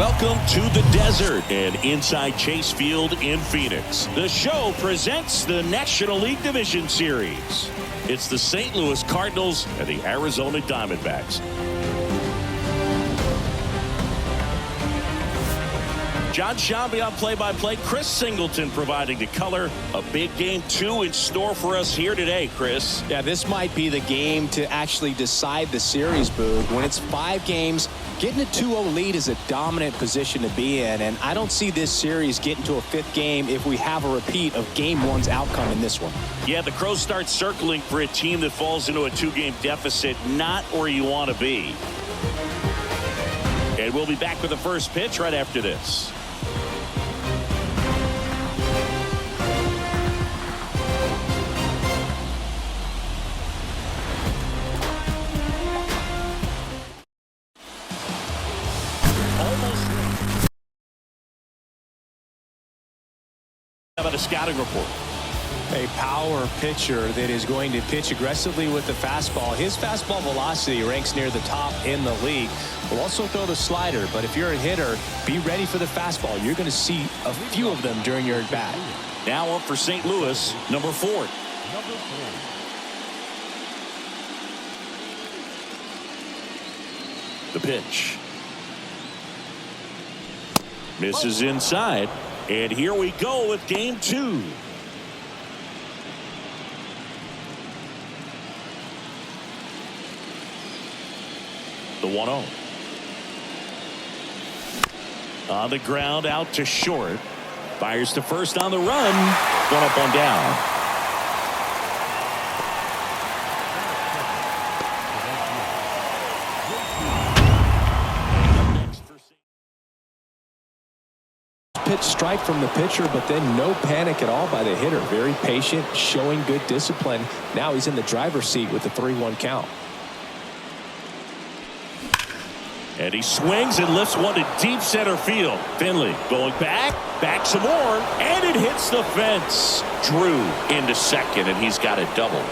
Welcome to the desert and inside Chase Field in Phoenix. The show presents the National League Division Series. It's the St. Louis Cardinals and the Arizona Diamondbacks. John Shambi on play-by-play. Chris Singleton providing the color. A big game 2 in store for us here today, Chris. Yeah, this might be the game to actually decide the series, Boog. When it's 5 games, getting a 2-0 lead is a dominant position to be in, and I don't see this series getting to a 5th game if we have a repeat of Game 1's outcome in this one. Yeah, the Crows start circling for a team that falls into a 2-game deficit, not where you want to be. And we'll be back with the first pitch right after this. How about a scouting report? A power pitcher that is going to pitch aggressively with the fastball. His fastball velocity ranks near the top in the league. Will also throw the slider, but if you're a hitter, be ready for the fastball. You're going to see a few of them during your at-bat. Now up for St. Louis, number 4. The pitch. Misses inside. And here we go with game 2. The 1-0. On the ground, out to short. Fires to first on the run. 1 up, 1 down. Pitch strike from the pitcher, but then no panic at all by the hitter. Very patient, showing good discipline. Now he's in the driver's seat with the 3-1 count. And he swings and lifts one to deep center field. Finley going back some more, and it hits the fence. Drew into second, and he's got a double.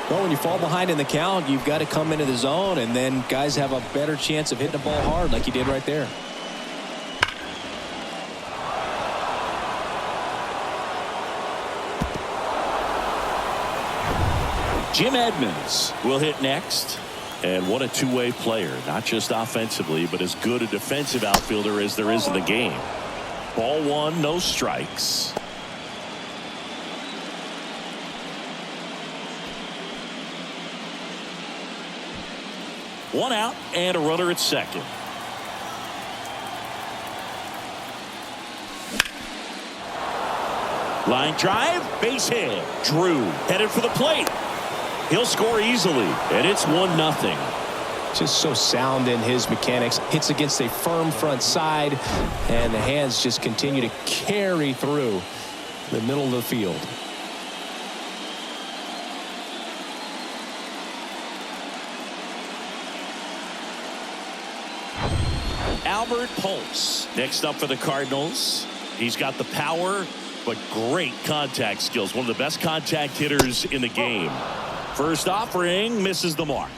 Well, when you fall behind in the count, you've got to come into the zone, and then guys have a better chance of hitting the ball hard like he did right there. Jim Edmonds will hit next. And what a two-way player, not just offensively, but as good a defensive outfielder as there is in the game. Ball 1, no strikes. One out and a runner at second. Line drive, base hit. Drew headed for the plate. He'll score easily, and it's 1-0. Just so sound in his mechanics. Hits against a firm front side, and the hands just continue to carry through the middle of the field. Albert Pujols next up for the Cardinals. He's got the power, but great contact skills. One of the best contact hitters in the game. First offering misses the mark.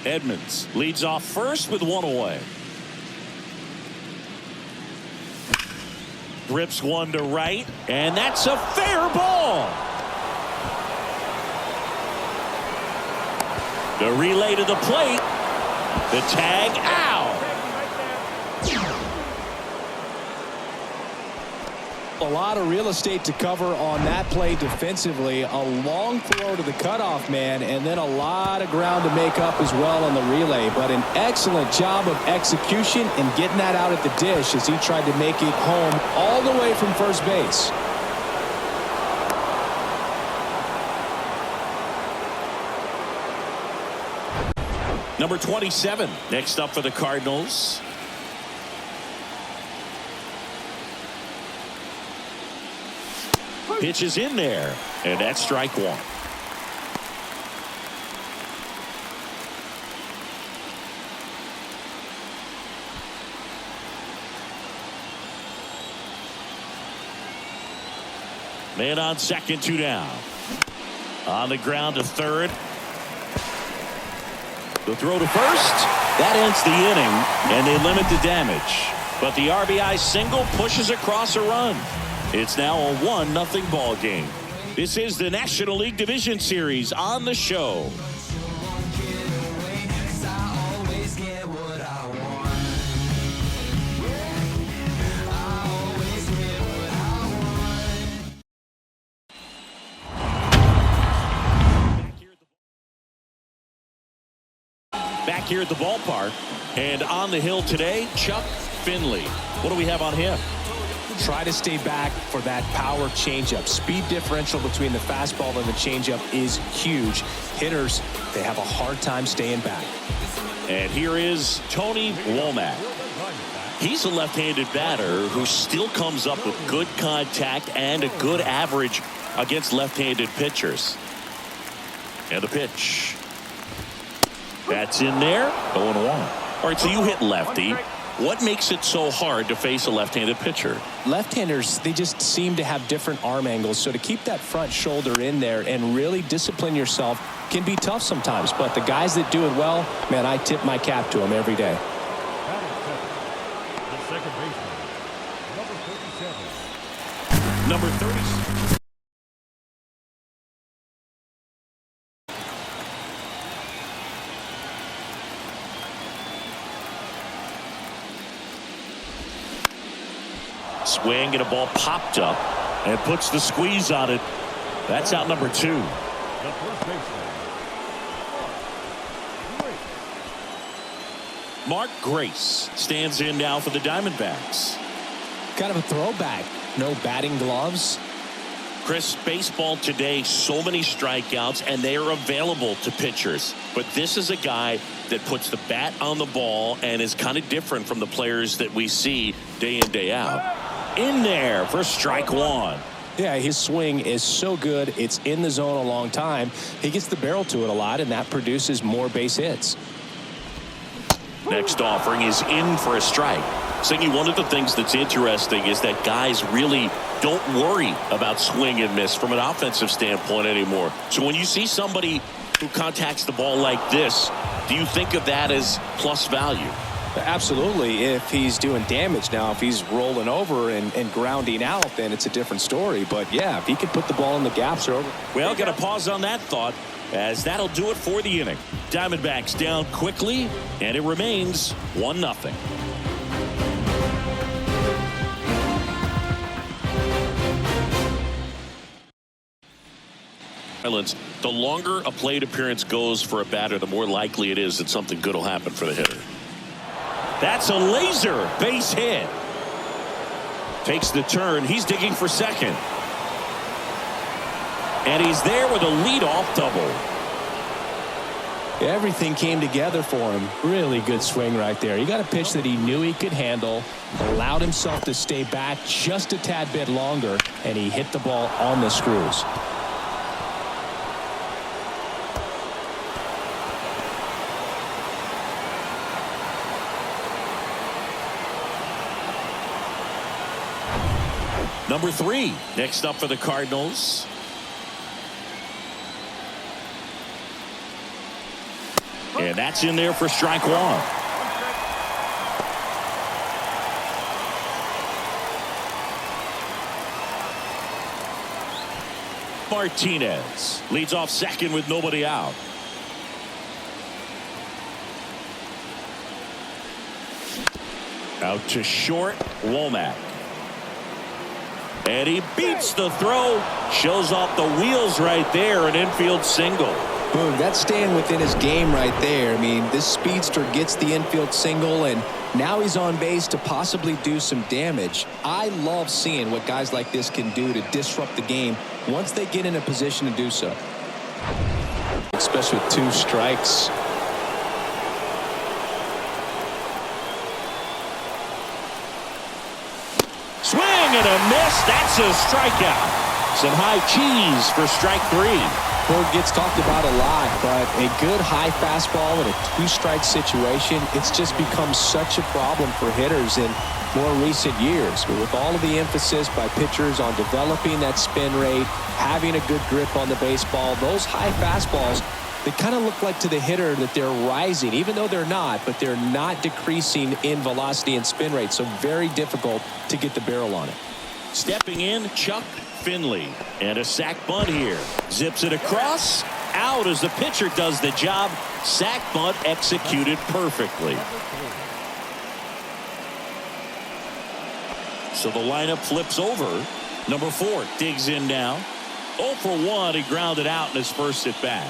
Edmonds leads off first with 1 away. Rips one to right, and that's a fair ball. The relay to the plate. The tag out. A lot of real estate to cover on that play defensively. A long throw to the cutoff man, and then a lot of ground to make up as well on the relay. But an excellent job of execution and getting that out at the dish as he tried to make it home all the way from first base. Number 27 next up for the Cardinals. Pitch is in there, and that's strike 1. Man on second, 2 down. On the ground to third. The throw to first. That ends the inning, and they limit the damage. But the RBI single pushes across a run. It's now a 1-0 ball game. This is the National League Division Series on the show. Back here at the ballpark, and on the hill today, Chuck Finley. What do we have on him? Try to stay back for that power changeup. Speed differential between the fastball and the changeup is huge. Hitters, they have a hard time staying back. And here is Tony Womack. He's a left-handed batter who still comes up with good contact and a good average against left-handed pitchers. And the pitch. That's in there. 0-1. All right, so you hit lefty. What makes it so hard to face a left-handed pitcher? Left-handers, they just seem to have different arm angles. So to keep that front shoulder in there and really discipline yourself can be tough sometimes. But the guys that do it well, man, I tip my cap to them every day. The second baseman, Number 30. Swing and a ball popped up and puts the squeeze on it. That's out number 2. the first baseman, Mark Grace stands in now for the Diamondbacks. Kind of a throwback. No batting gloves. Chris, baseball today, so many strikeouts, and they are available to pitchers. But this is a guy that puts the bat on the ball and is kind of different from the players that we see day in, day out. In there for strike 1. Yeah, his swing is so good. It's in the zone a long time. He gets the barrel to it a lot, and that produces more base hits. Next offering is in for a strike. Singy, one of the things that's interesting is that guys really don't worry about swing and miss from an offensive standpoint anymore. So when you see somebody who contacts the ball like this, do you think of that as plus value? Absolutely, if he's doing damage. Now, if he's rolling over and grounding out, then it's a different story. But, yeah, if he can put the ball in the gaps or over. Well, got to pause on that thought, as that'll do it for the inning. Diamondbacks down quickly, and it remains 1-0. The longer a plate appearance goes for a batter, the more likely it is that something good will happen for the hitter. That's a laser base hit. Takes the turn. He's digging for second. And he's there with a leadoff double. Everything came together for him. Really good swing right there. He got a pitch that he knew he could handle, allowed himself to stay back just a tad bit longer, and he hit the ball on the screws. Number 3 next up for the Cardinals. And that's in there for strike 1. Martinez leads off second with nobody out. Out to short, Womack. And he beats the throw, shows off the wheels right there, an infield single. Boom, that's staying within his game right there. I mean, this speedster gets the infield single, and now he's on base to possibly do some damage. I love seeing what guys like this can do to disrupt the game once they get in a position to do so. Especially with 2 strikes. Swing and a miss. That's a strikeout. Some high cheese for strike 3. Well, it gets talked about a lot, but a good high fastball in a 2-strike situation, it's just become such a problem for hitters in more recent years. But with all of the emphasis by pitchers on developing that spin rate, having a good grip on the baseball, those high fastballs they kind of look like to the hitter that they're rising, even though they're not, but they're not decreasing in velocity and spin rate, so very difficult to get the barrel on it. Stepping in, Chuck Finley. And a sac bunt here. Zips it across. Out as the pitcher does the job. Sac bunt executed perfectly. So the lineup flips over. Number 4 digs in now. 0 for 1. He grounded out in his first at bat.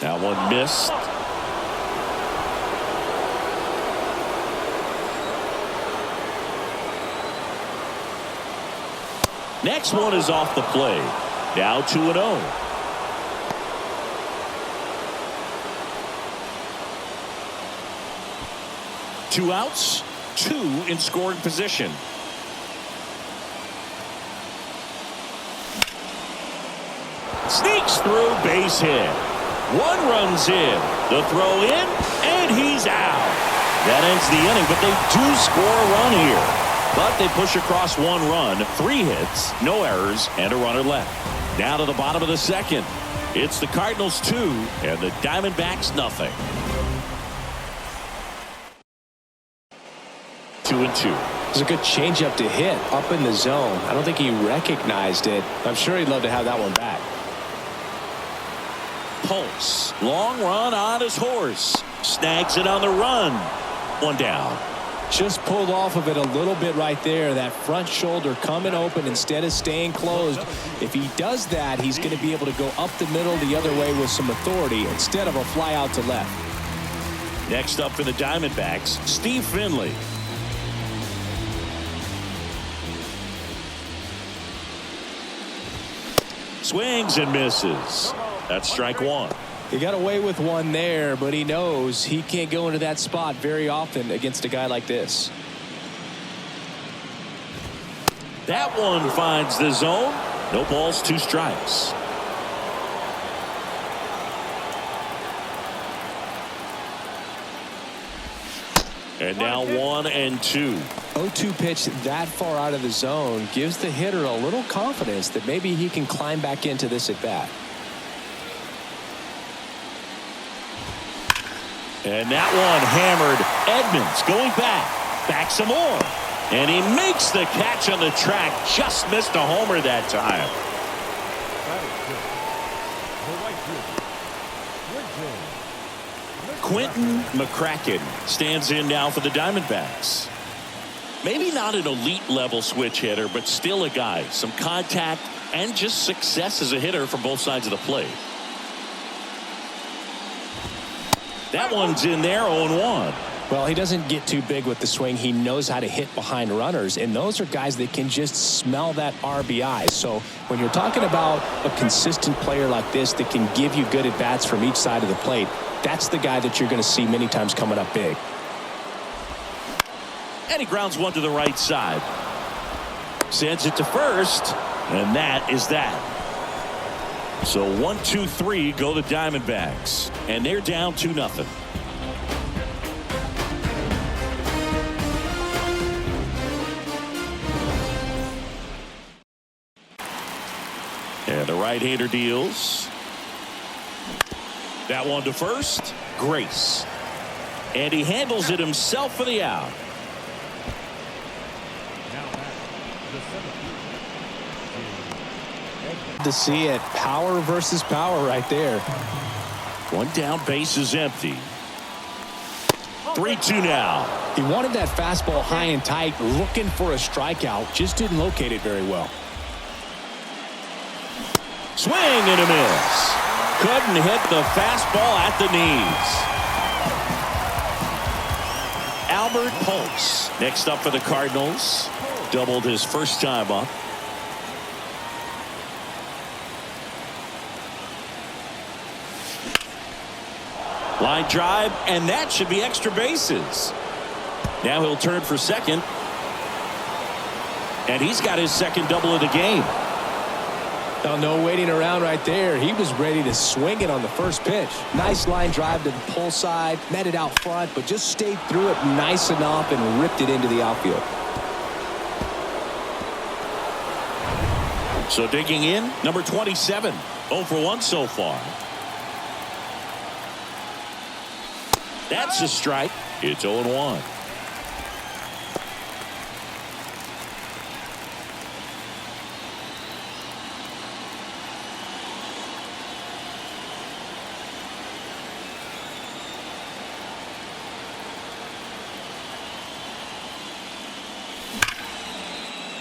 That one missed. Next one is off the plate. Now 2-0. Two outs, 2 in scoring position. Sneaks through, base hit. 1 runs in. The throw in, and he's out. That ends the inning, but they do score a run here. But they push across 1 run, 3 hits, no errors, and a runner left. Now to the bottom of the second. It's the Cardinals 2 and the Diamondbacks nothing. 2-2. It was a good changeup to hit up in the zone. I don't think he recognized it. I'm sure he'd love to have that one back. Pulse. Long run on his horse. Snags it on the run. 1 down. Just pulled off of it a little bit right there. That front shoulder coming open instead of staying closed. If he does that, he's going to be able to go up the middle the other way with some authority instead of a fly out to left. Next up for the Diamondbacks, Steve Finley. Swings and misses. That's strike 1. He got away with one there, but he knows he can't go into that spot very often against a guy like this. That one finds the zone. No balls, 2 strikes. And now 1-2. 0-2 pitch that far out of the zone gives the hitter a little confidence that maybe he can climb back into this at bat. And that one hammered. Edmonds going back some more. And he makes the catch on the track. Just missed a homer that time. Quentin McCracken stands in now for the Diamondbacks. Maybe not an elite level switch hitter, but still a guy. Some contact and just success as a hitter from both sides of the plate. That one's in there, 0-1. Well, he doesn't get too big with the swing. He knows how to hit behind runners, and those are guys that can just smell that RBI. So when you're talking about a consistent player like this that can give you good at-bats from each side of the plate, that's the guy that you're going to see many times coming up big. And he grounds one to the right side. Sends it to first, and that is that. So 1-2-3 go the Diamondbacks, and they're down 2-0. And the right-hander deals. That one to first. Grace. And he handles it himself for the out. To see it, power versus power right there. One down, base is empty. 3-2 now. He wanted that fastball high and tight, looking for a strikeout, just didn't locate it very well. Swing and a miss. Couldn't hit the fastball at the knees. Albert Pujols next up for the Cardinals. Doubled his first time up. Line drive, and that should be extra bases. Now he'll turn for second. And he's got his second double of the game. Oh, no waiting around right there. He was ready to swing it on the first pitch. Nice line drive to the pull side, met it out front, but just stayed through it nice enough and ripped it into the outfield. So digging in, number 27. 0 for 1 so far. That's a strike. It's 0-1.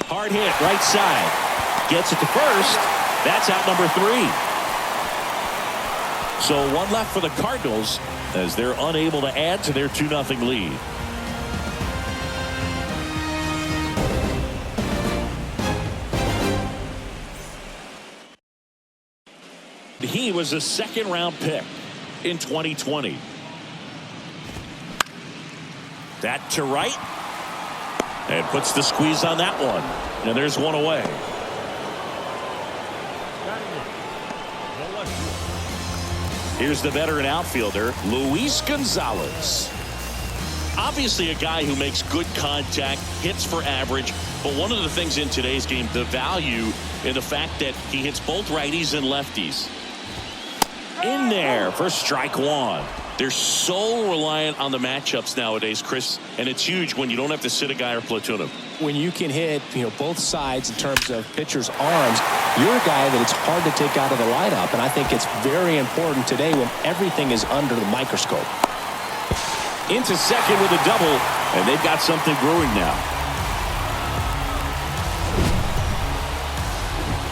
Hard hit, right side. Gets it to first. That's out number 3. So 1 left for the Cardinals as they're unable to add to their 2-0 lead. He was a second-round pick in 2020. That to right. And puts the squeeze on that one. And there's 1 away. Here's the veteran outfielder, Luis Gonzalez. Obviously a guy who makes good contact, hits for average, but one of the things in today's game, the value in the fact that he hits both righties and lefties. In there for strike 1. They're so reliant on the matchups nowadays, Chris, and it's huge when you don't have to sit a guy or platoon him. When you can hit, both sides in terms of pitchers' arms, you're a guy that it's hard to take out of the lineup, and I think it's very important today when everything is under the microscope. Into second with a double, and they've got something brewing now.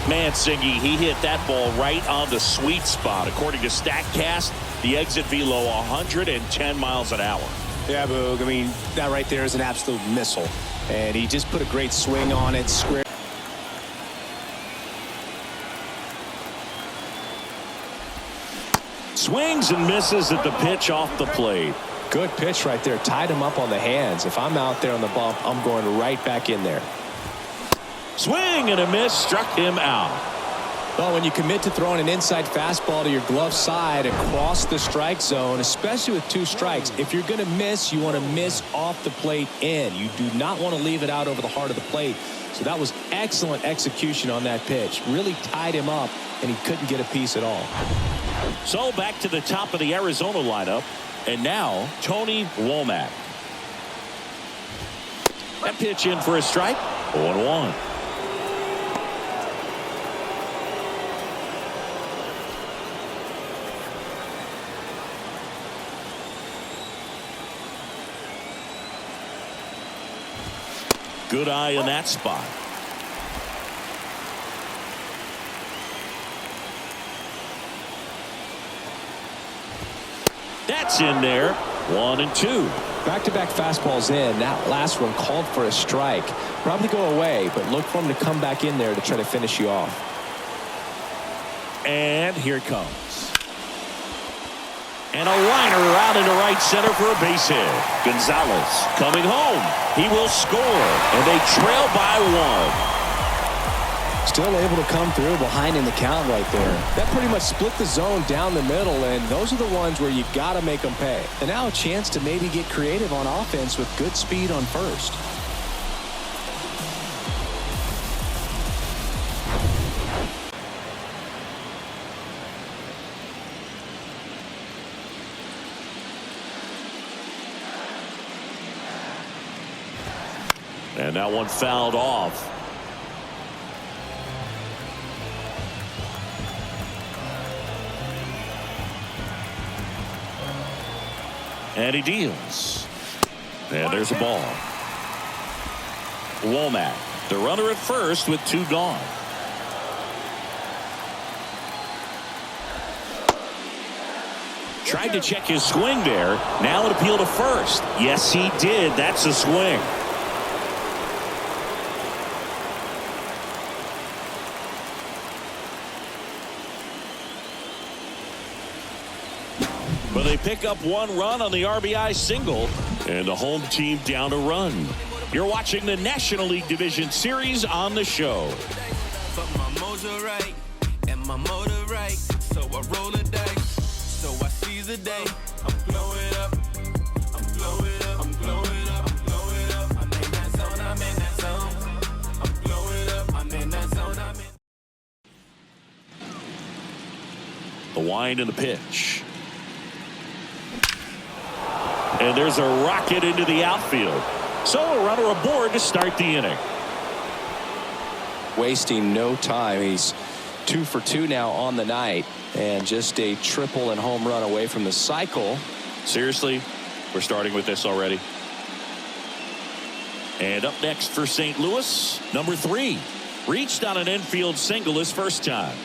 Mansingi, he hit that ball right on the sweet spot. According to StatCast, the exit velo 110 miles an hour. Yeah, Boog. I mean, that right there is an absolute missile. And he just put a great swing on it. Square. Swings and misses at the pitch off the plate. Good pitch right there. Tied him up on the hands. If I'm out there on the bump, I'm going right back in there. Swing and a miss, struck him out. Well, when you commit to throwing an inside fastball to your glove side across the strike zone, especially with 2 strikes, if you're going to miss, you want to miss off the plate in. You do not want to leave it out over the heart of the plate. So that was excellent execution on that pitch. Really tied him up, and he couldn't get a piece at all. So back to the top of the Arizona lineup, and now Tony Womack. That pitch in for a strike. 0-1. Good eye in that spot. That's in there. 1-2. Back-to-back fastballs in. That last one called for a strike. Probably go away, but look for him to come back in there to try to finish you off. And here it comes. And a liner out into right center for a base hit. Gonzalez coming home. He will score, and they trail by 1. Still able to come through behind in the count right there. That pretty much split the zone down the middle, and those are the ones where you got to make them pay. And now a chance to maybe get creative on offense with good speed on first. And that one fouled off. And he deals. And there's a ball. Womack, the runner at first with 2 gone. Tried to check his swing there. Now an appeal to first. Yes, he did. That's a swing. But they pick up 1 run on the RBI single, and the home team down a run. You're watching the National League Division Series on the show. But my mojo right and my motor right, so I roll the dice, so I seize the day. I'm blowing up, I'm blowing up, I'm blowing up, I'm blowing up. I'm in that zone, I'm in that zone. I'm blowing up, I'm in that zone, I'm in. wind and the pitch. And there's a rocket into the outfield. So a runner aboard to start the inning. Wasting no time. He's 2 for 2 now on the night, and just a triple and home run away from the cycle. Seriously, we're starting with this already. And up next for St. Louis, number 3. Reached on an infield single his first time.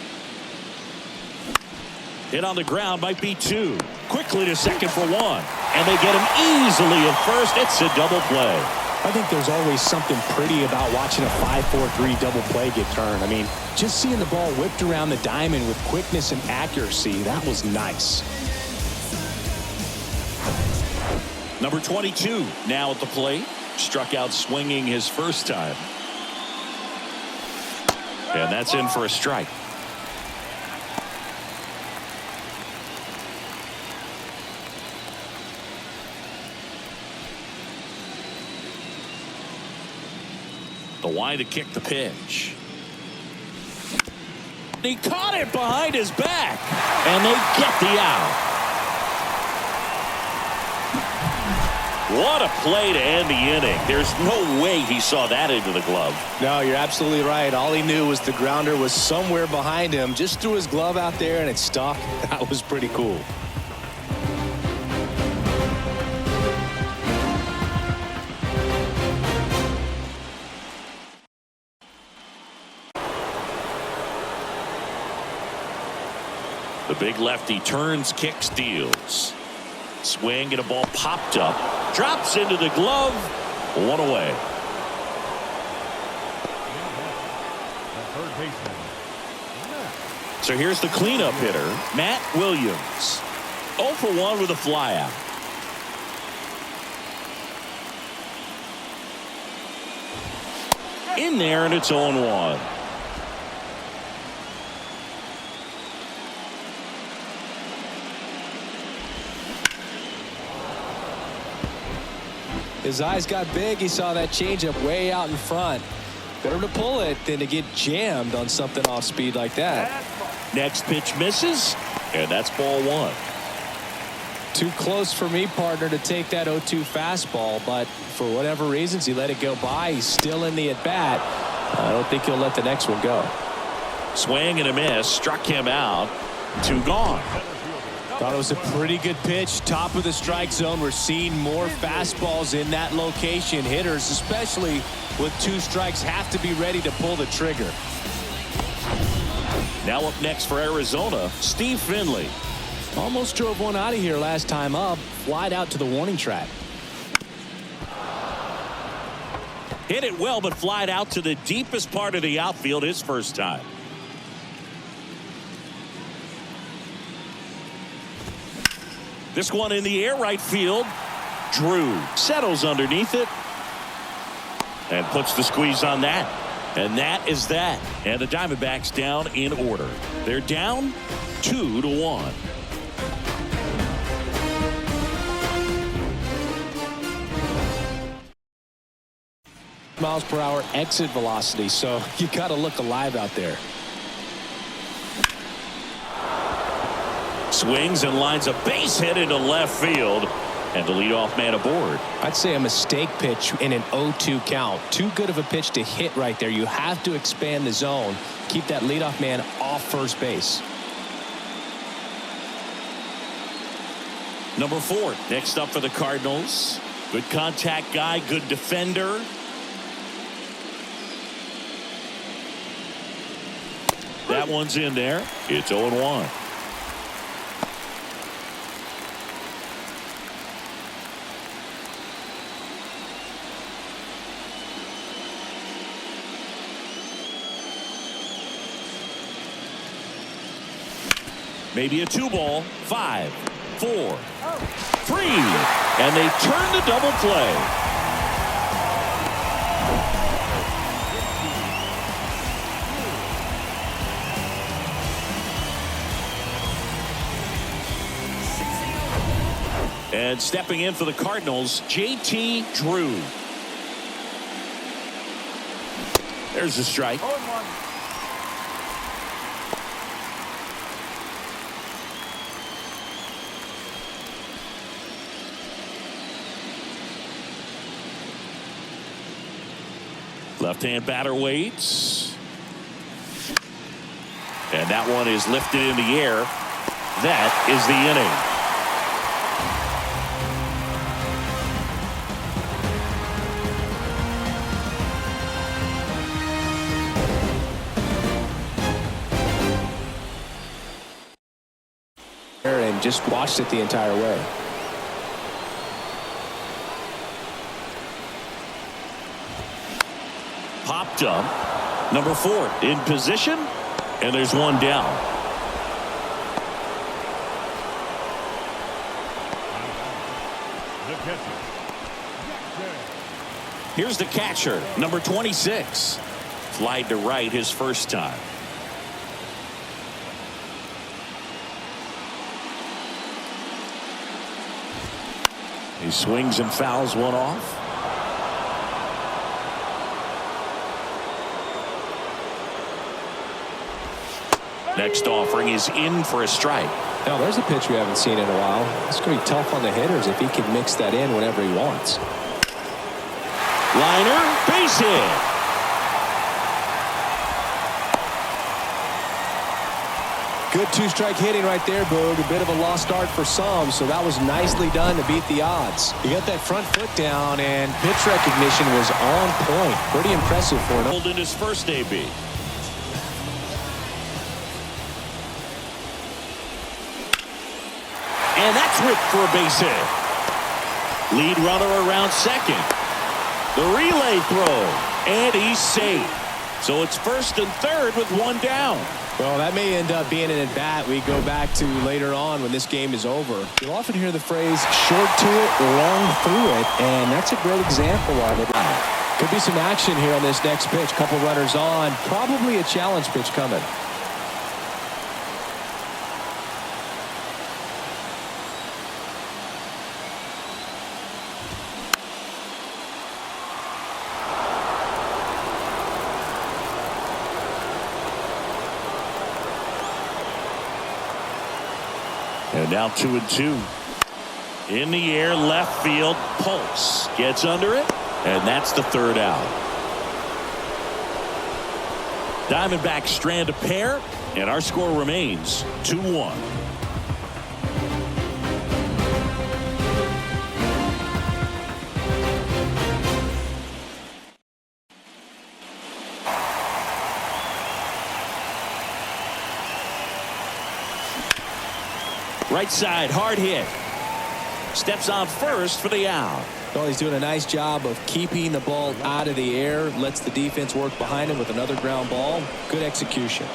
Hit on the ground, might be 2. Quickly to second for 1. And they get him easily at first. It's a double play. I think there's always something pretty about watching a 5-4-3 double play get turned. I mean, just seeing the ball whipped around the diamond with quickness and accuracy, that was nice. Number 22 now at the plate. Struck out swinging his first time. And that's in for a strike. The wind to kick the pitch. He caught it behind his back. And they get the out. What a play to end the inning. There's no way he saw that into the glove. No, you're absolutely right. All he knew was the grounder was somewhere behind him. Just threw his glove out there and it stuck. That was pretty cool. The big lefty turns, kicks, deals. Swing and a ball popped up. Drops into the glove. 1 away. The third baseman. So here's the cleanup hitter, Matt Williams. 0 for 1 with a flyout. In there, and it's 0-1. His eyes got big. He saw that changeup way out in front. Better to pull it than to get jammed on something off speed like that. Next pitch misses, and that's ball 1. Too close for me, partner, to take that 0-2 fastball, but for whatever reasons, he let it go by. He's still in the at-bat. I don't think he'll let the next one go. Swing and a miss, struck him out. 2 gone. Thought it was a pretty good pitch. Top of the strike zone. We're seeing more fastballs in that location. Hitters, especially with 2 strikes, have to be ready to pull the trigger. Now up next for Arizona, Steve Finley. Almost drove one out of here last time up. Flied out to the warning track. Hit it well, but flied out to the deepest part of the outfield his first time. This one in the air, right field. Drew settles underneath it and puts the squeeze on that. And that is that. And the Diamondbacks down in order. They're down 2-1. Miles per hour exit velocity, so you got to look alive out there. Swings and lines a base hit into left field, and the leadoff man aboard. I'd say a mistake pitch in an 0-2 count. Too good of a pitch to hit right there. You have to expand the zone. Keep that leadoff man off first base. Number 4 next up for the Cardinals. Good contact guy, good defender. That one's in there. It's 0-1. Maybe a 2-ball. 5, 4, 3, and they turn the double play. And stepping in for the Cardinals, J.T. Drew. There's a strike. Left-hand batter waits. And that one is lifted in the air. That is the inning. And just watched it the entire way. Popped up. Number 4 in position. And there's one down. The catcher. Here's the catcher, number 26. Flied to right his first time. He swings and fouls one off. Next offering is in for a strike. Now there's a pitch we haven't seen in a while. It's going to be tough on the hitters if he can mix that in whenever he wants. Liner, base hit. Good 2-strike hitting right there, Boog. A bit of a lost start for some, so that was nicely done to beat the odds. He got that front foot down, and pitch recognition was on point. Pretty impressive for him. In his first AB. And that's ripped for a base hit. Lead runner around second. The relay throw. And he's safe. So it's first and third with one down. Well, that may end up being an at-bat we go back to later on when this game is over. You'll often hear the phrase short to it, long through it, and that's a great example of it. Could be some action here on this next pitch. Couple runners on. Probably a challenge pitch coming. And now 2-2. In the air, left field. Pulse gets under it, and that's the third out. Diamondbacks strand a pair, and our score remains 2-1. Right side, hard hit. Steps on first for the out. Well, he's doing a nice job of keeping the ball out of the air. Lets the defense work behind him with another ground ball. Good execution.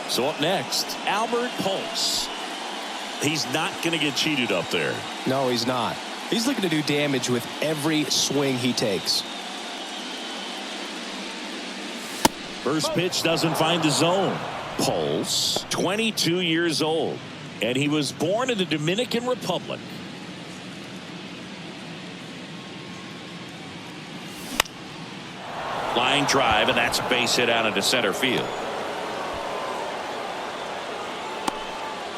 So up next, Albert Pulse. He's not going to get cheated up there. No, he's not. He's looking to do damage with every swing he takes. First pitch doesn't find the zone. Pulse, 22 years old. And he was born in the Dominican Republic. Line drive, and that's a base hit out into center field.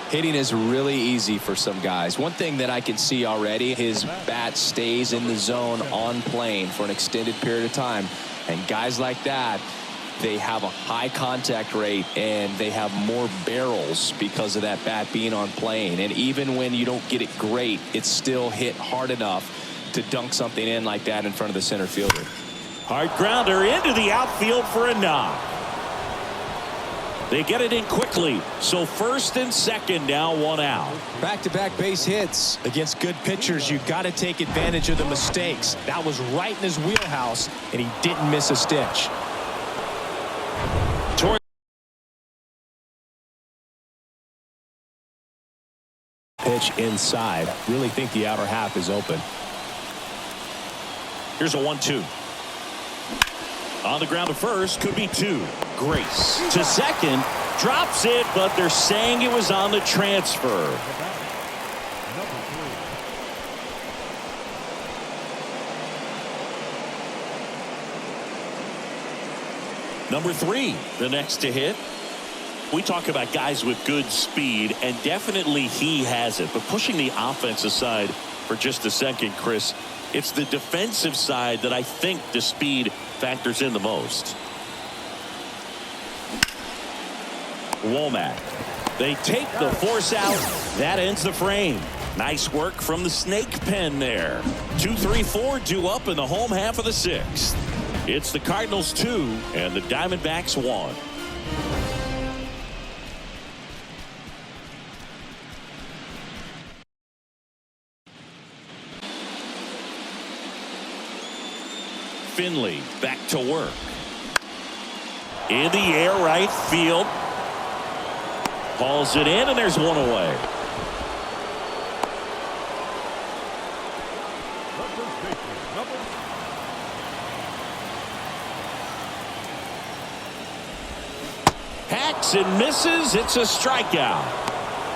Hitting is really easy for some guys. One thing that I can see already, his bat stays in the zone on plane for an extended period of time. And guys like that, they have a high contact rate and they have more barrels because of that bat being on plane. And even when you don't get it great, it's still hit hard enough to dunk something in like that in front of the center fielder. Hard grounder into the outfield for a knock. They get it in quickly. So first and second now, one out. Back-to-back base hits against good pitchers. You got to take advantage of the mistakes. That was right in his wheelhouse, and he didn't miss a stitch. Pitch inside. Really think the outer half is open. Here's a 1-2. On the ground to first, could be two. Grace to second, drops it, but they're saying it was on the transfer. Number 3, the next to hit. We talk about guys with good speed, and definitely he has it. But pushing the offense aside for just a second, Chris, it's the defensive side that I think the speed factors in the most. Womack. They take the force out. That ends the frame. Nice work from the snake pen there. 2-3-4 due up in the home half of the sixth. It's the Cardinals 2 and the Diamondbacks 1. Finley back to work. In the air, right field. Hauls it in, and there's one away. Hacks and misses. It's a strikeout.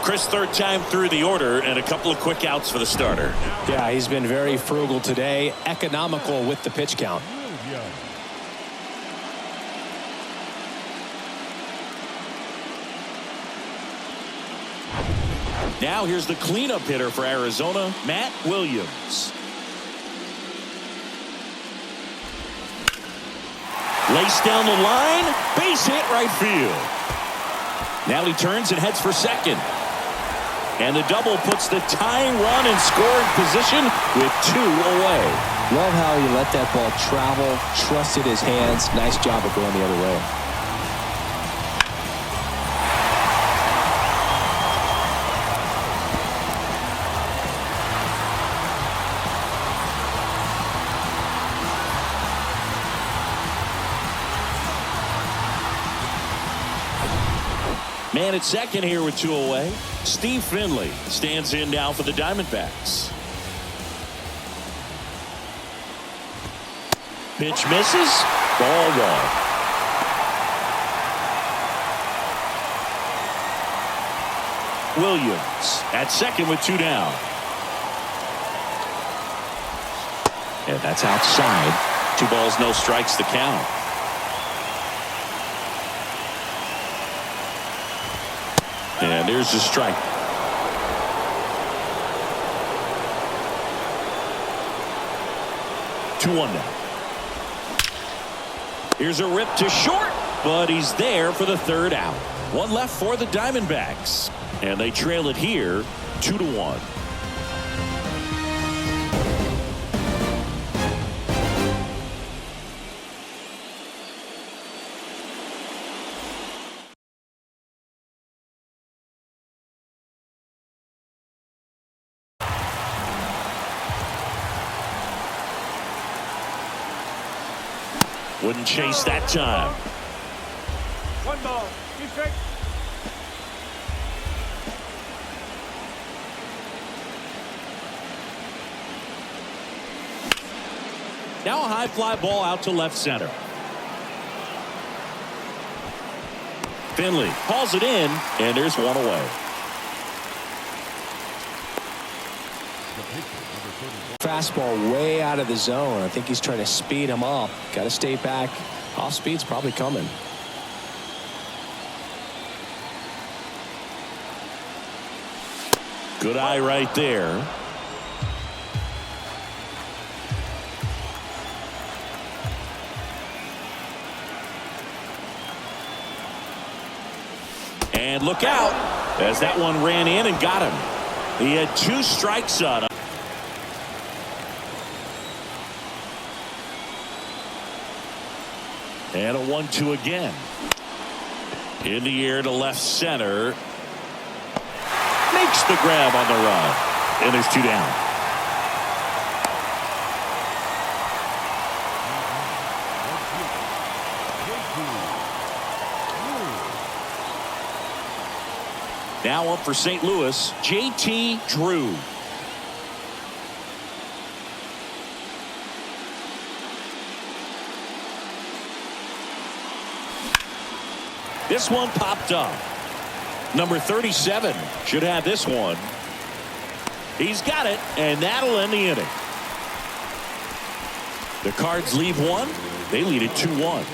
Chris, third time through the order, and a couple of quick outs for the starter. Yeah, he's been very frugal today, economical with the pitch count. Now here's the cleanup hitter for Arizona, Matt Williams. Laced down the line, base hit right field. Now he turns and heads for second. And the double puts the tying run in scoring position with 2 away. Love how he let that ball travel, trusted his hands. Nice job of going the other way. Man at second here with 2 away. Steve Finley stands in now for the Diamondbacks. Pitch misses. Ball 1. Williams at second with 2 down. And that's outside. 2 balls, no strikes to count. And there's the strike. Two one now. Here's a rip to short, but he's there for the third out. 1 left for the Diamondbacks, and they trail it here 2-1. Wouldn't chase that time. 1 ball. Keep straight. Now a high fly ball out to left center. Finley hauls it in, and there's 1 away. Fastball way out of the zone. I think he's trying to speed him up. Got to stay back. Off speed's probably coming. Good eye right there. And look out as that one ran in and got him. He had 2 strikes on him. And a 1-2 again. In the air to left center. Makes the grab on the run. And there's 2 down. Now up for St. Louis, J.T. Drew. This one popped up. Number 37 should have this one. He's got it, and that'll end the inning. The Cards leave 1. They lead it 2-1.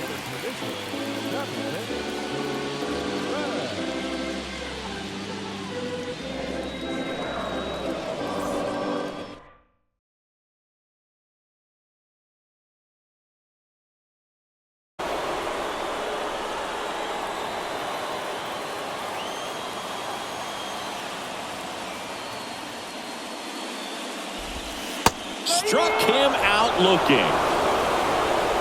Struck him out looking.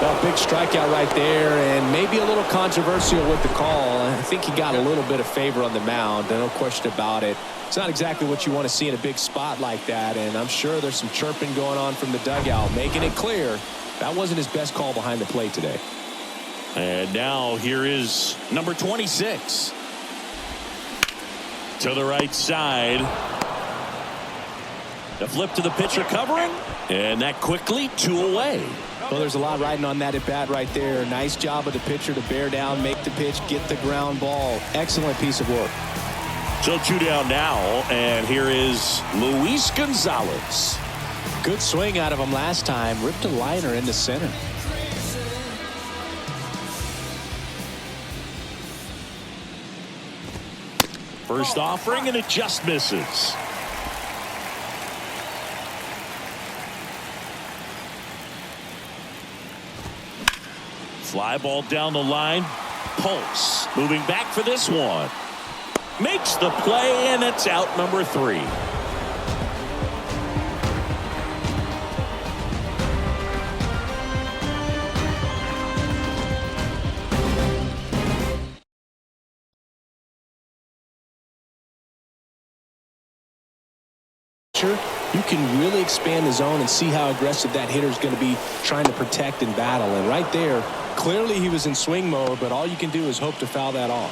Well, big strikeout right there, and maybe a little controversial with the call. I think he got a little bit of favor on the mound, no question about it. It's not exactly what you want to see in a big spot like that, and I'm sure there's some chirping going on from the dugout, making it clear that wasn't his best call behind the plate today. And now here is number 26. To the right side. The flip to the pitcher covering, and that quickly 2 away. Well, there's a lot riding on that at bat right there. Nice job of the pitcher to bear down, make the pitch, get the ground ball. Excellent piece of work. So 2 down now, and here is Luis Gonzalez. Good swing out of him last time. Ripped a liner into center. First offering, and it just misses. Fly ball down the line. Pulse moving back for this one. Makes the play, and it's out number 3. You can really expand the zone and see how aggressive that hitter is going to be trying to protect and battle. And right there, clearly he was in swing mode, but all you can do is hope to foul that off.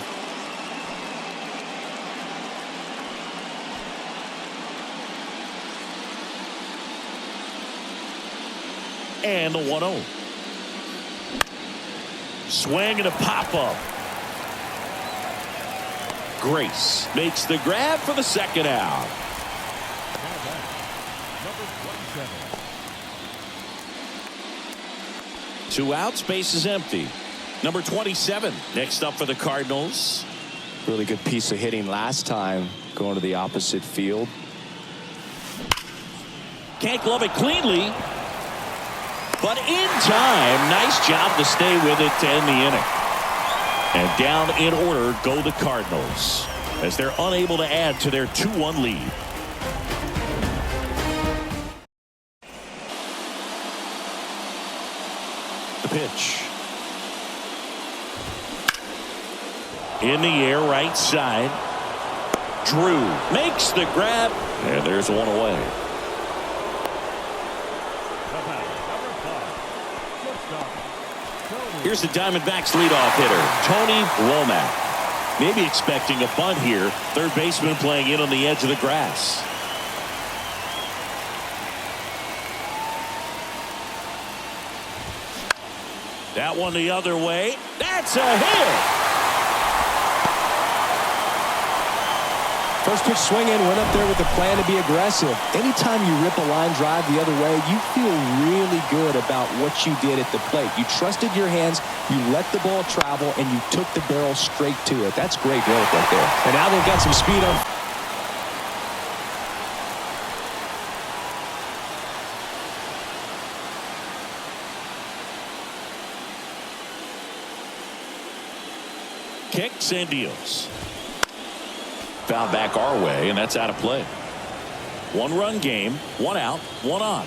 And the 1-0. Swing and a pop-up. Grace makes the grab for the second out. 2 outs, base is empty. Number 27 next up for the Cardinals. Really good piece of hitting last time, going to the opposite field. Can't glove it cleanly, but in time. Nice job to stay with it to end the inning. And down in order go the Cardinals as they're unable to add to their 2-1 lead. The pitch. In the air, right side. Drew makes the grab, and there's 1 away. Here's the Diamondbacks leadoff hitter, Tony Womack. Maybe expecting a bunt here. Third baseman playing in on the edge of the grass. That one the other way. That's a hit. First pitch swinging, went up there with a plan to be aggressive. Anytime you rip a line drive the other way, you feel really good about what you did at the plate. You trusted your hands, you let the ball travel, and you took the barrel straight to it. That's great work right there. And now they've got some speed on. Kicks and deals. Foul back our way, and that's out of play. 1-run game, 1 out, 1 on.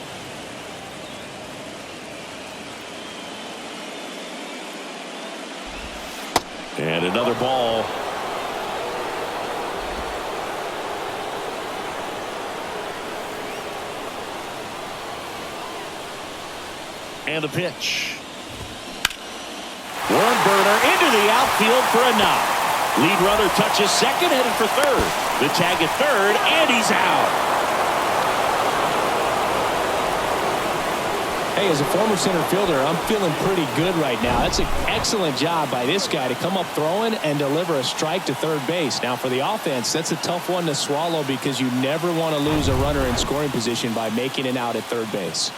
And another ball. And the pitch. Worm burner into the outfield for a knock. Lead runner touches second, headed for third. The tag at third, and he's out. Hey, as a former center fielder, I'm feeling pretty good right now. That's an excellent job by this guy to come up throwing and deliver a strike to third base. Now, for the offense, that's a tough one to swallow because you never want to lose a runner in scoring position by making it out at third base.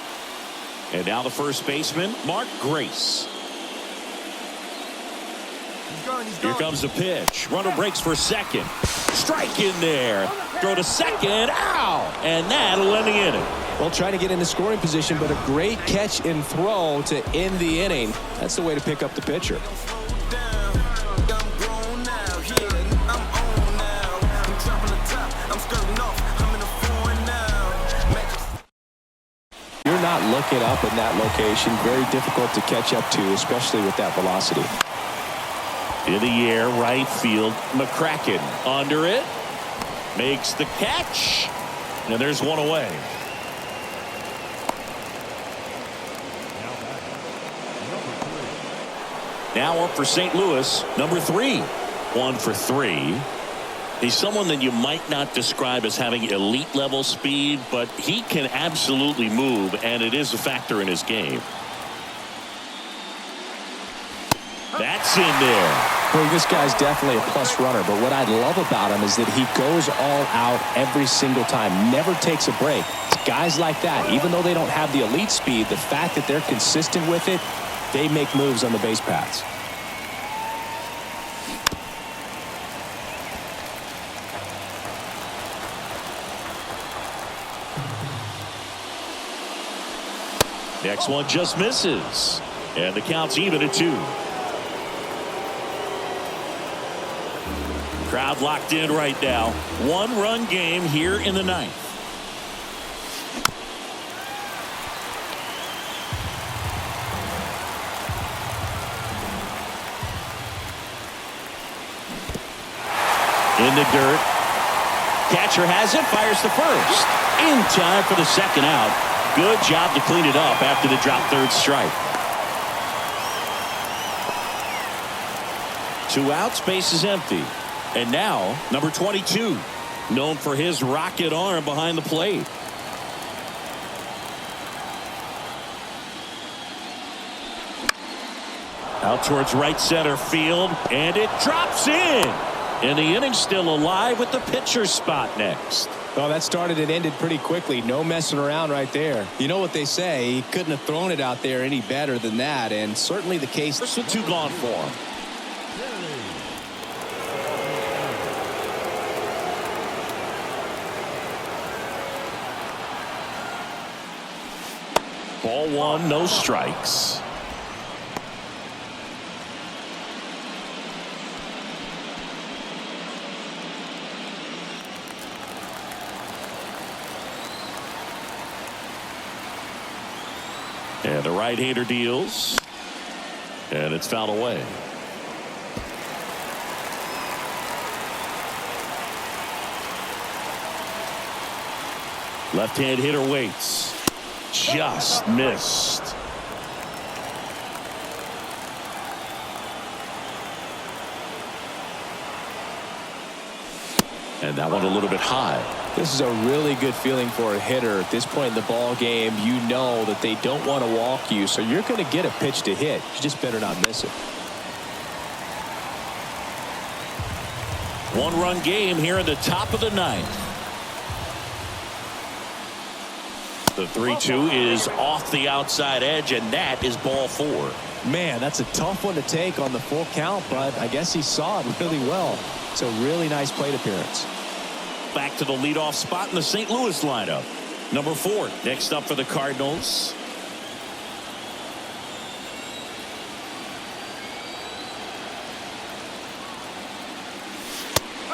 And now the first baseman, Mark Grace. Here comes the pitch. Runner breaks for second. Strike in there. Throw to second. Ow! And that'll end the inning. Well, trying to get into scoring position, but a great catch and throw to end the inning. That's the way to pick up the pitcher. looking up in that location. Very difficult to catch up to, especially with that velocity. In the air, right field. McCracken under it. Makes the catch. And there's one away. Now up for St. Louis, number 3. 1 for 3. He's someone that you might not describe as having elite level speed, but he can absolutely move, and it is a factor in his game. That's in there. Well, this guy's definitely a plus runner, but what I love about him is that he goes all out every single time, never takes a break. Guys like that, even though they don't have the elite speed, the fact that they're consistent with it, they make moves on the base paths. Next one just misses. And the count's even at 2. Crowd locked in right now. 1-run game here in the 9th. In the dirt. Catcher has it, fires the first. In time for the second out. Good job to clean it up after the drop third strike. 2 outs, base is empty. And now, number 22, known for his rocket arm behind the plate. Out towards right center field, and it drops in. And the inning's still alive with the pitcher's spot next. Oh, that started and ended pretty quickly. No messing around right there. You know what they say, he couldn't have thrown it out there any better than that, and certainly the case. First with 2 gone for him. Ball 1, no strikes. And the right-hander deals. And it's fouled away. Left-hand hitter waits. Just missed. And that one a little bit high. This is a really good feeling for a hitter at this point in the ball game. You know that they don't want to walk you, so you're going to get a pitch to hit. You just better not miss it. 1-run game here in the top of the 9th. The 3-2 is off the outside edge, and that is ball 4. Man, that's a tough one to take on the full count, but I guess he saw it really well. It's a really nice plate appearance. Back to the leadoff spot in the St. Louis lineup. Number 4, next up for the Cardinals.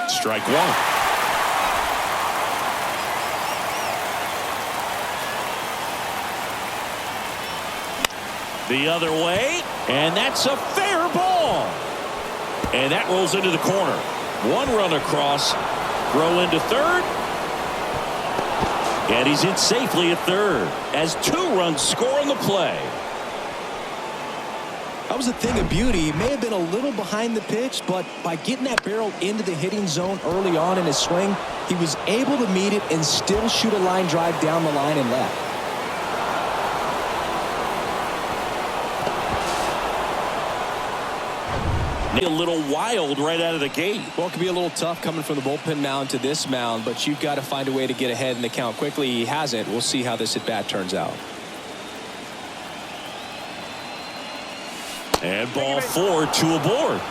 Strike 1. The other way, and that's a fair ball. And that rolls into the corner. 1 run across, throw into third. And he's in safely at third as 2 runs score on the play. That was a thing of beauty. He may have been a little behind the pitch, but by getting that barrel into the hitting zone early on in his swing, he was able to meet it and still shoot a line drive down the line and left. A little wild right out of the gate. Well, it could be a little tough coming from the bullpen mound to this mound, but you've got to find a way to get ahead in the count quickly. He hasn't. We'll see how this at bat turns out. And ball 4, 2 aboard.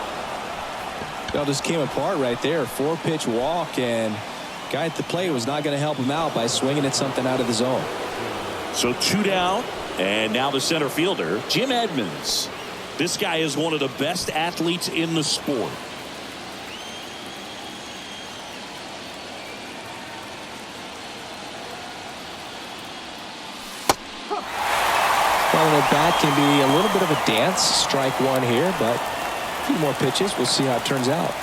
Well, just came apart right there. 4-pitch walk, and guy at the plate was not going to help him out by swinging at something out of the zone. So 2 down, and now the center fielder, Jim Edmonds. This guy is one of the best athletes in the sport. at bat can be a little bit of a dance. Strike one here, but a few more pitches. We'll see how it turns out.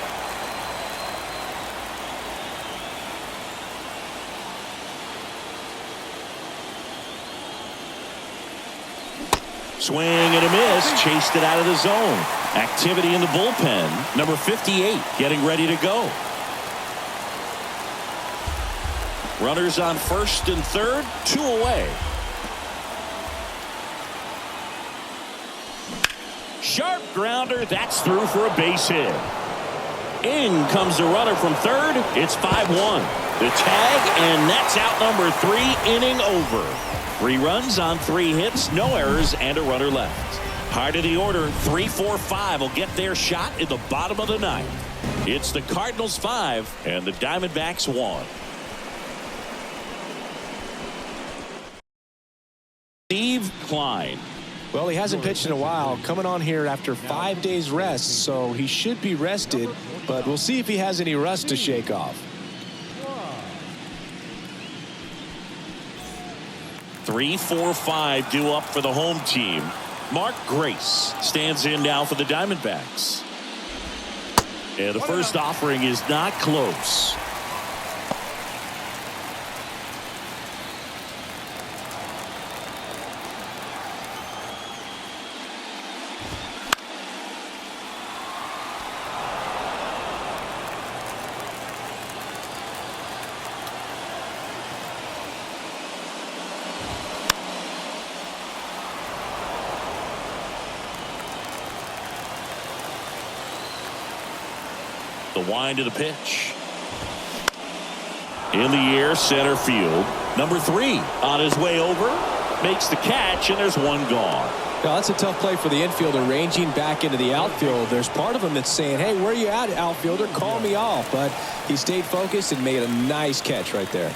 Swing and a miss. Chased it out of the zone. Activity in the bullpen. Number 58 getting ready to go. Runners on first and third. 2 away. Sharp grounder. That's through for a base hit. In comes the runner from third. It's 5-1. The tag, and that's out number 3, inning over. 3 runs on 3 hits, no errors, and a runner left. Hard of the order, 3-4-5 will get their shot in the bottom of the 9th. It's the Cardinals 5 and the Diamondbacks 1. Steve Klein. Well, he hasn't pitched in a while, coming on here after 5 days rest, so he should be rested, but we'll see if he has any rust to shake off. 3-4-5 due up for the home team. Mark Grace stands in now for the Diamondbacks. And the first offering is not close. The wind of the pitch. In the air, center field. Number 3 on his way over. Makes the catch, and there's one gone. Now, that's a tough play for the infielder, ranging back into the outfield. There's part of him that's saying, hey, where you at, outfielder? Call me off. But he stayed focused and made a nice catch right there.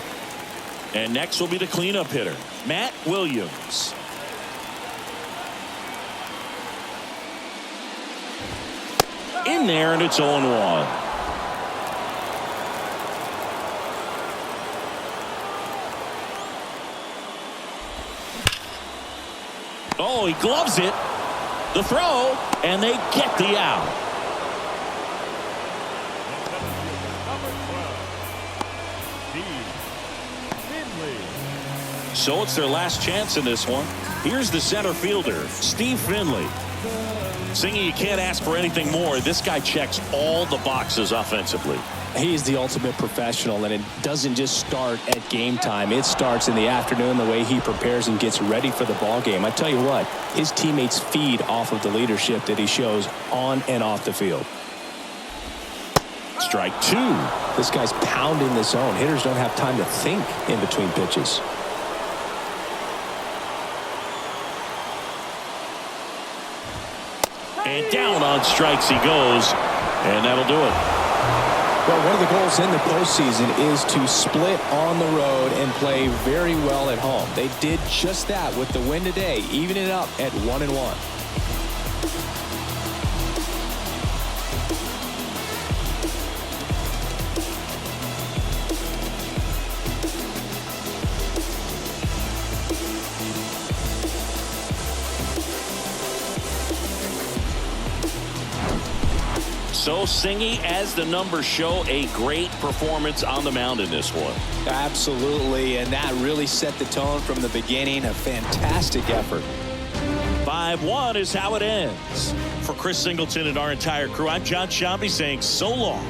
And next will be the cleanup hitter, Matt Williams. In there, and it's 0-1. Oh, he gloves it. The throw, and they get the out. So it's their last chance in this one. Here's the center fielder, Steve Finley. Singy, you can't ask for anything more. This guy checks all the boxes offensively. He's the ultimate professional, and it doesn't just start at game time. It starts in the afternoon, the way he prepares and gets ready for the ball game. I tell you what, his teammates feed off of the leadership that he shows on and off the field. Strike 2. This guy's pounding the zone. Hitters don't have time to think in between pitches. And down on strikes he goes, and that'll do it. Well, one of the goals in the postseason is to split on the road and play very well at home. They did just that with the win today, even it up at 1-1. So Singy, as the numbers show, a great performance on the mound in this one. Absolutely, and that really set the tone from the beginning. A fantastic effort. 5-1 is how it ends. For Chris Singleton and our entire crew, I'm John Shambi saying so long.